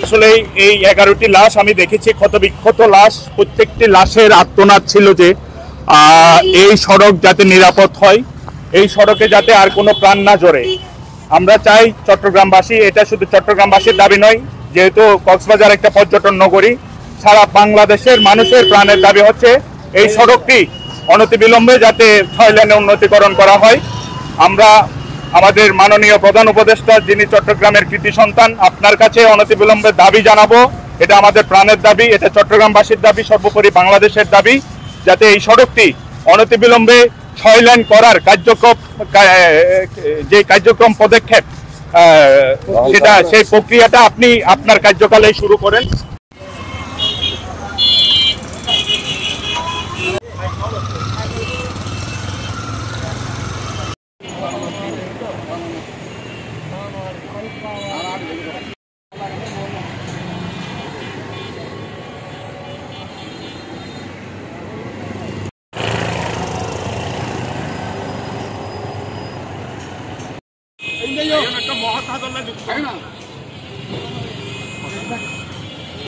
আসলে এই 11টি লাশ আমি দেখেছি, ক্ষত বিক্ষত লাশ। প্রত্যেকটি লাশের আর্তনাদ ছিল যে এই সড়ক যাতে নিরাপদ হয়, এই সড়কে যাতে আর কোনো প্রাণ না জড়ে। আমরা চাই চট্টগ্রামবাসী, এটা শুধু চট্টগ্রামবাসীর দাবি নয়, যেহেতু কক্সবাজার একটা পর্যটন নগরী, সারা বাংলাদেশের মানুষের প্রাণের দাবি হচ্ছে এই সড়কটি অনতিবিলম্বে যাতে 6 লেনে উন্নতিকরণ করা হয়। আমরা আমাদের মাননীয় প্রধান উপদেষ্টা, যিনি চট্টগ্রামের কৃতি সন্তান, আপনার কাছে অনতিবিলম্বে দাবি জানাবো। এটা আমাদের প্রাণের দাবি, এটা চট্টগ্রামবাসীর দাবি, সর্বোপরি বাংলাদেশের দাবি, যাতে এই সড়কটি অনতিবিলম্বে 6 লেন করার কার্যক্রম পদক্ষেপ সেই প্রক্রিয়াটা আপনি আপনার কার্যকালে শুরু করেন। একটা মহাকাশ